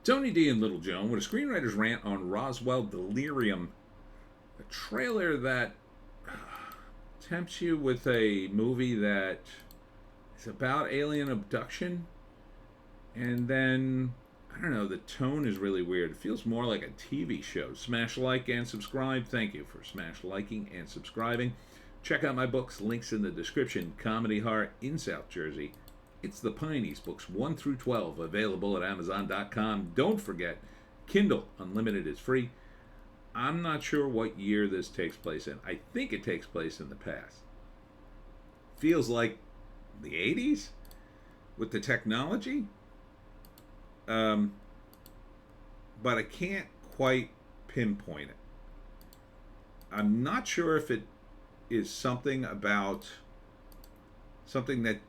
Tony D and Little Joan with a screenwriter's rant on Roswell Delirium, a trailer that tempts you with a movie that is about alien abduction, and then I don't know, the tone is really weird. It feels more like a TV show. Smash like and subscribe. Thank you for smash liking and subscribing. Check out my books, links in the description. Comedy Heart in South Jersey. It's the Pineys, books 1 through 12, available at Amazon.com. Don't forget, Kindle Unlimited is free. I'm not sure what year this takes place in. I think it takes place in the past. Feels like the 80s with the technology. But I can't quite pinpoint it. I'm not sure if it is something about something that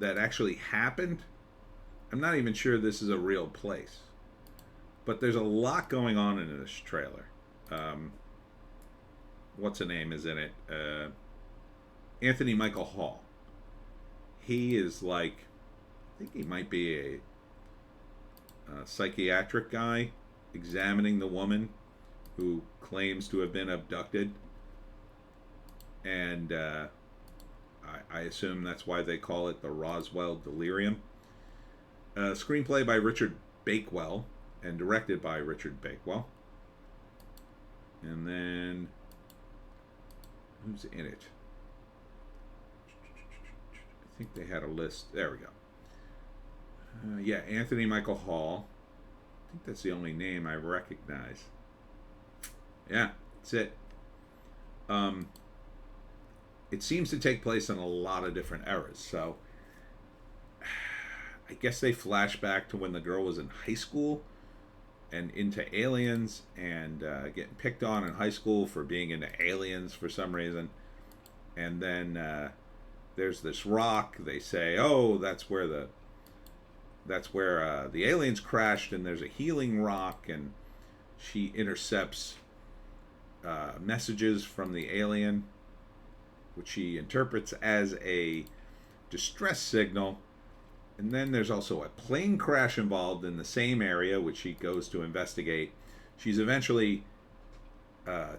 actually happened. I'm not even sure this is a real place. But there's a lot going on in this trailer. What's the name is in it? Anthony Michael Hall. He is like, I think he might be a psychiatric guy examining the woman who claims to have been abducted. And I assume that's why they call it the Roswell Delirium. Screenplay by Richard Bakewell and directed by Richard Bakewell. And then, who's in it? I think they had a list. There we go. Yeah, Anthony Michael Hall. I think that's the only name I recognize. Yeah, that's it. It seems to take place in a lot of different eras. So, I guess they flash back to when the girl was in high school and into aliens and getting picked on in high school for being into aliens for some reason. And then there's this rock. They say, oh, that's where the aliens crashed, and there's a healing rock, and she intercepts messages from the alien, which she interprets as a distress signal. And then there's also a plane crash involved in the same area, which she goes to investigate. She's eventually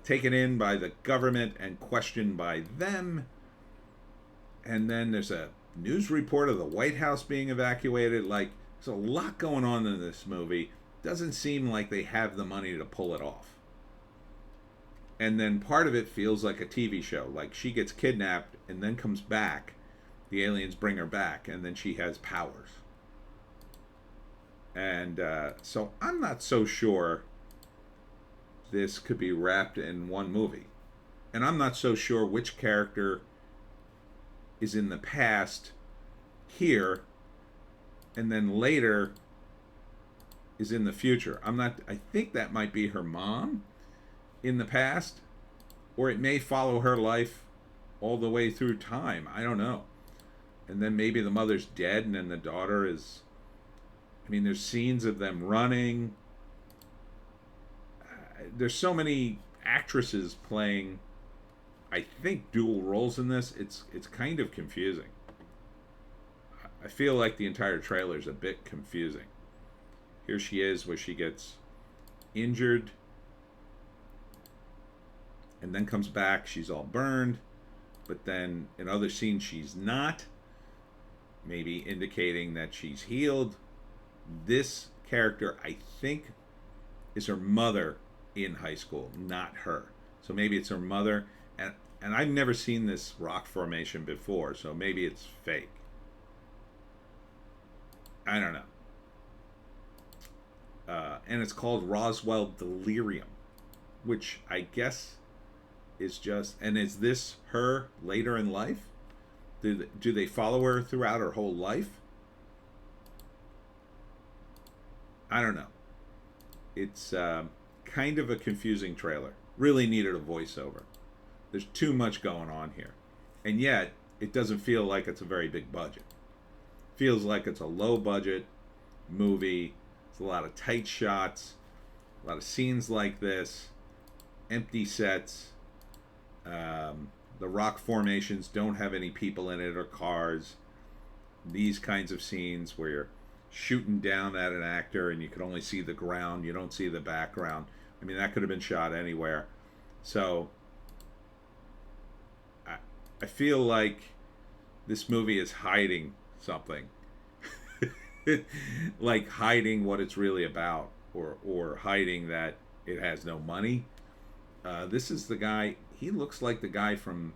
taken in by the government and questioned by them. And then there's a news report of the White House being evacuated. Like, there's a lot going on in this movie. Doesn't seem like they have the money to pull it off. And then part of it feels like a TV show. Like, she gets kidnapped and then comes back. The aliens bring her back, and then she has powers. And so I'm not so sure this could be wrapped in one movie. And I'm not so sure which character is in the past here, and then later is in the future. I think that might be her mom in the past, or it may follow her life all the way through time. I don't know. And then maybe the mother's dead, and then the daughter is... I mean, there's scenes of them running. There's so many actresses playing, I think, dual roles in this. It's kind of confusing. I feel like the entire trailer is a bit confusing. Here she is, where she gets injured, and then comes back. She's all burned, but then in other scenes she's not. Maybe indicating that she's healed. This character, I think, is her mother in high school, not her. So maybe it's her mother, and I've never seen this rock formation before, so maybe it's fake. I don't know. And it's called Roswell Delirium, which I guess is just... And is this her later in life? Do they follow her throughout her whole life? I don't know. It's kind of a confusing trailer. Really needed a voiceover. There's too much going on here. And yet, it doesn't feel like it's a very big budget. Feels like it's a low budget movie. It's a lot of tight shots. A lot of scenes like this. Empty sets. The rock formations don't have any people in it or cars. These kinds of scenes where shooting down at an actor and you could only see the ground, you don't see the background. I mean, that could have been shot anywhere. So I feel like this movie is hiding something. Like hiding what it's really about, or hiding that it has no money. This is the guy, he looks like the guy from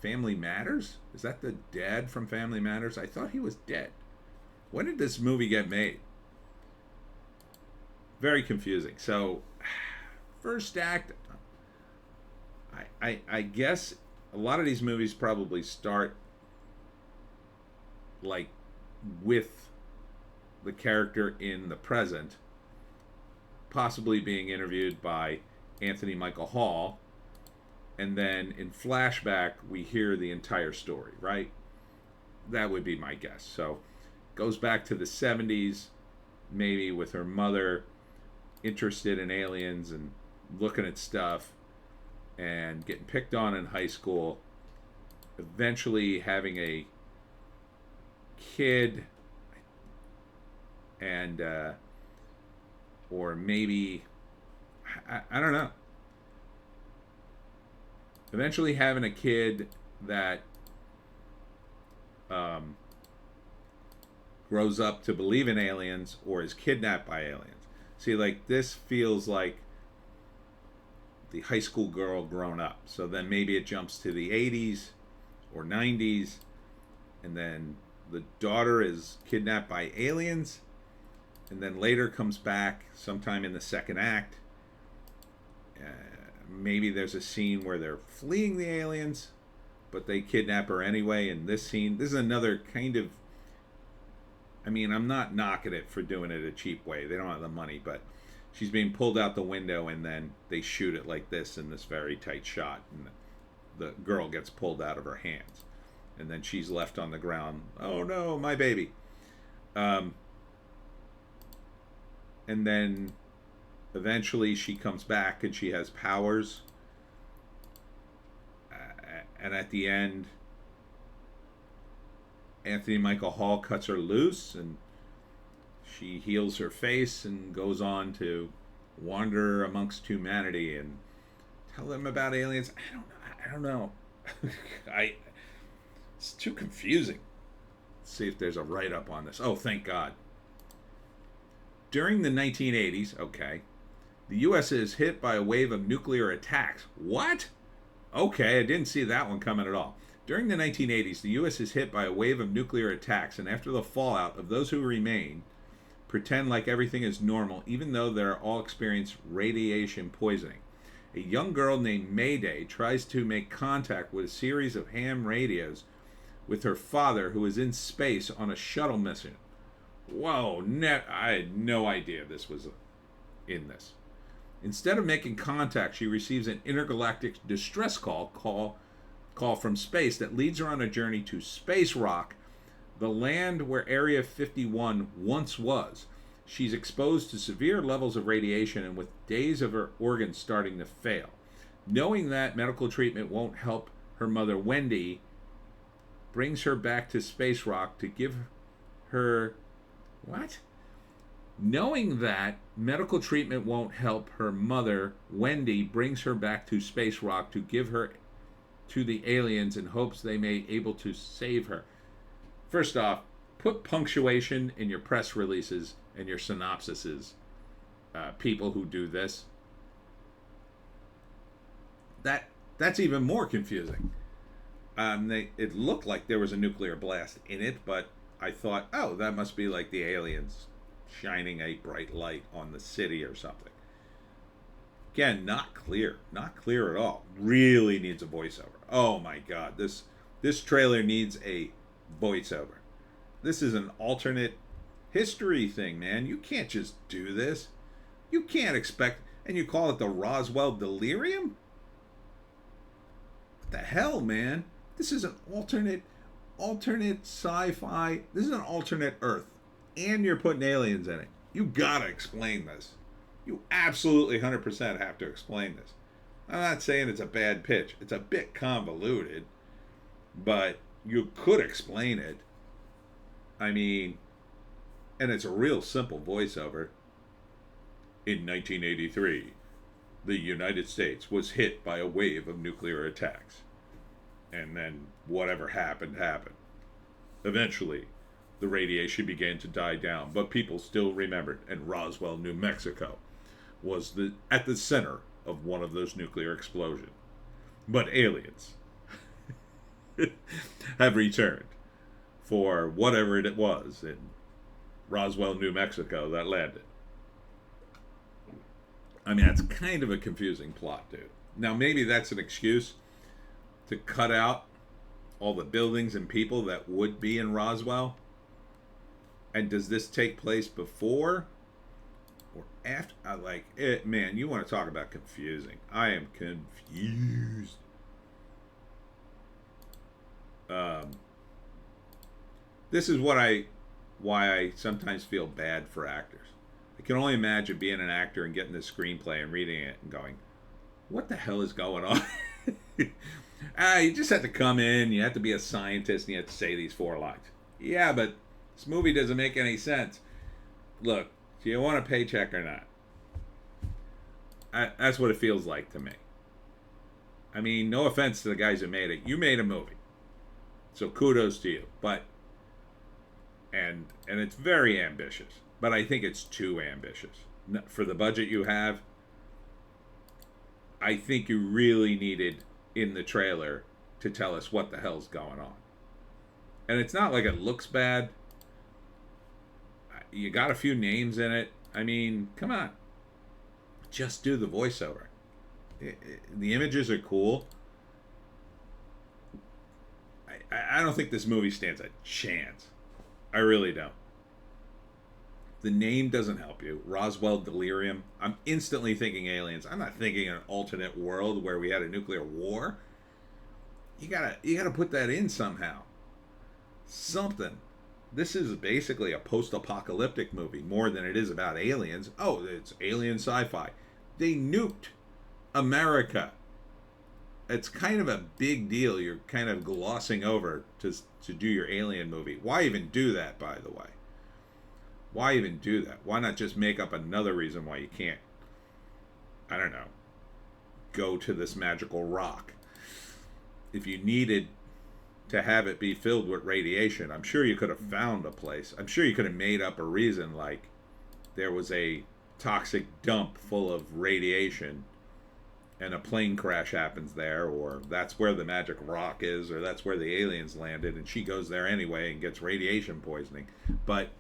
Family Matters. Is that the dad from Family Matters? I thought he was dead. When did this movie get made? Very confusing. So, first act, I guess a lot of these movies probably start like with the character in the present, possibly being interviewed by Anthony Michael Hall, and then in flashback we hear the entire story, right? That would be my guess. So goes back to the 70s, maybe with her mother interested in aliens and looking at stuff and getting picked on in high school, eventually having a kid, and or maybe I don't know, eventually having a kid that grows up to believe in aliens or is kidnapped by aliens. See, like, this feels like the high school girl grown up. So then maybe it jumps to the 80s or 90s, and then the daughter is kidnapped by aliens, and then later comes back sometime in the second act. Maybe there's a scene where they're fleeing the aliens, but they kidnap her anyway. In this scene, this is another kind of, I mean, I'm not knocking it for doing it a cheap way. They don't have the money, but she's being pulled out the window, and then they shoot it like this in this very tight shot, and the girl gets pulled out of her hands, and then she's left on the ground. Oh no, my baby. And then eventually she comes back and she has powers. And at the end, Anthony Michael Hall cuts her loose, and she heals her face and goes on to wander amongst humanity and tell them about aliens. I don't know. It's too confusing. Let's see if there's a write-up on this. Oh, thank God. During the 1980s, okay, the U.S. is hit by a wave of nuclear attacks. What? Okay, I didn't see that one coming at all. During the 1980s, the U.S. is hit by a wave of nuclear attacks, and after the fallout of those who remain pretend like everything is normal, even though they're all experience radiation poisoning. A young girl named Mayday tries to make contact with a series of ham radios with her father, who is in space on a shuttle mission. Whoa, I had no idea this was in this. Instead of making contact, she receives an intergalactic distress call from space that leads her on a journey to Space Rock, the land where Area 51 once was. She's exposed to severe levels of radiation, and with days of her organs starting to fail. Knowing that medical treatment won't help, her mother, Wendy, brings her back to Space Rock to give her... What? Knowing that medical treatment won't help, her mother, Wendy, brings her back to Space Rock to give her to the aliens in hopes they may able to save her. First off, put punctuation in your press releases and your synopsises, people who do this. That's even more confusing. It looked like there was a nuclear blast in it, but I thought, oh, that must be like the aliens shining a bright light on the city or something. Again, not clear at all. Really needs a voiceover. Oh my God, this trailer needs a voiceover. This is an alternate history thing, man. You can't just do this. You can't expect, and you call it the Roswell Delirium? What the hell, man? This is an alternate sci-fi. This is an alternate Earth, and you're putting aliens in it. You gotta explain this. You absolutely 100% have to explain this. I'm not saying it's a bad pitch. It's a bit convoluted, but you could explain it. I mean, And it's a real simple voiceover. In 1983, the United States was hit by a wave of nuclear attacks. And then whatever happened, happened. Eventually, the radiation began to die down, but people still remembered, and Roswell, New Mexico, was at the center of one of those nuclear explosions. But aliens have returned for whatever it was in Roswell, New Mexico that landed. I mean, that's kind of a confusing plot, dude. Now, maybe that's an excuse to cut out all the buildings and people that would be in Roswell. And does this take place before or after? I like it, man. You want to talk about confusing? I am confused. This is why I sometimes feel bad for actors. I can only imagine being an actor and getting this screenplay and reading it and going, "What the hell is going on?" You just have to come in. You have to be a scientist, and you have to say these 4 lines. Yeah, but this movie doesn't make any sense. Look, do you want a paycheck or not? That's what it feels like to me. I mean, no offense to the guys who made it. You made a movie, so kudos to you. But and it's very ambitious, but I think it's too ambitious for the budget you have. I think you really needed in the trailer to tell us what the hell's going on. And it's not like it looks bad. You got a few names in it. I mean, come on. Just do the voiceover. The images are cool. I don't think this movie stands a chance. I really don't. The name doesn't help you. Roswell Delirium. I'm instantly thinking aliens. I'm not thinking an alternate world where we had a nuclear war. You gotta put that in somehow. Something. This is basically a post-apocalyptic movie more than it is about aliens. Oh, it's alien sci-fi. They nuked America. It's kind of a big deal. You're kind of glossing over to do your alien movie. Why even do that, by the way? Why even do that? Why not just make up another reason why you can't, I don't know, go to this magical rock? If you needed to have it be filled with radiation, I'm sure you could have found a place. I'm sure you could have made up a reason, like there was a toxic dump full of radiation and a plane crash happens there, or that's where the magic rock is, or that's where the aliens landed and she goes there anyway and gets radiation poisoning. But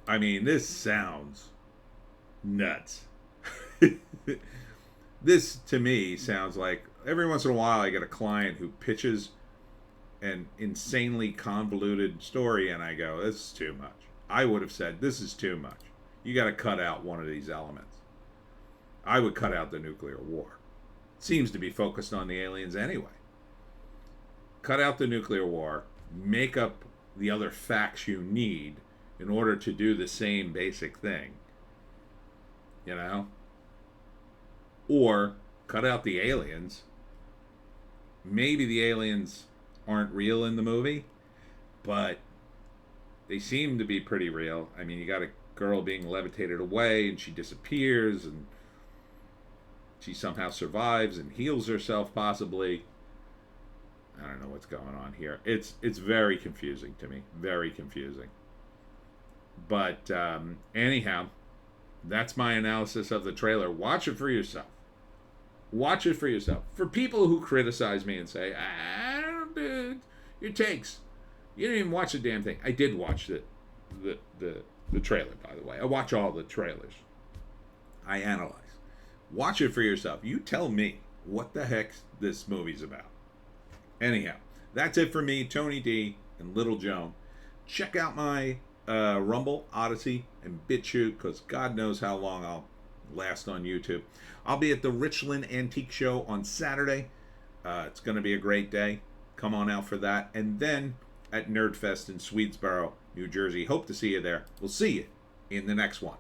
I mean, this sounds nuts. This, to me, sounds like every once in a while I get a client who pitches an insanely convoluted story and I go, this is too much. I would have said, this is too much. You got to cut out one of these elements. I would cut out the nuclear war. It seems to be focused on the aliens anyway. Cut out the nuclear war. Make up the other facts you need in order to do the same basic thing. You know? Or cut out the aliens. Maybe the aliens aren't real in the movie, but they seem to be pretty real. I mean, you got a girl being levitated away and she disappears and she somehow survives and heals herself possibly. I don't know what's going on here. It's very confusing to me. Very confusing. But anyhow, that's my analysis of the trailer. Watch it for yourself. Watch it for yourself. For people who criticize me and say, I don't do your takes. You didn't even watch the damn thing. I did watch the trailer, by the way. I watch all the trailers. I analyze. Watch it for yourself. You tell me what the heck this movie's about. Anyhow, that's it for me, Tony D and Little Joan. Check out my Rumble, Odysee, and Bitchute, because God knows how long I'll last on YouTube. I'll be at the Richland Antique Show on Saturday. It's going to be a great day. Come on out for that. And then at Nerdfest in Swedesboro, New Jersey. Hope to see you there. We'll see you in the next one.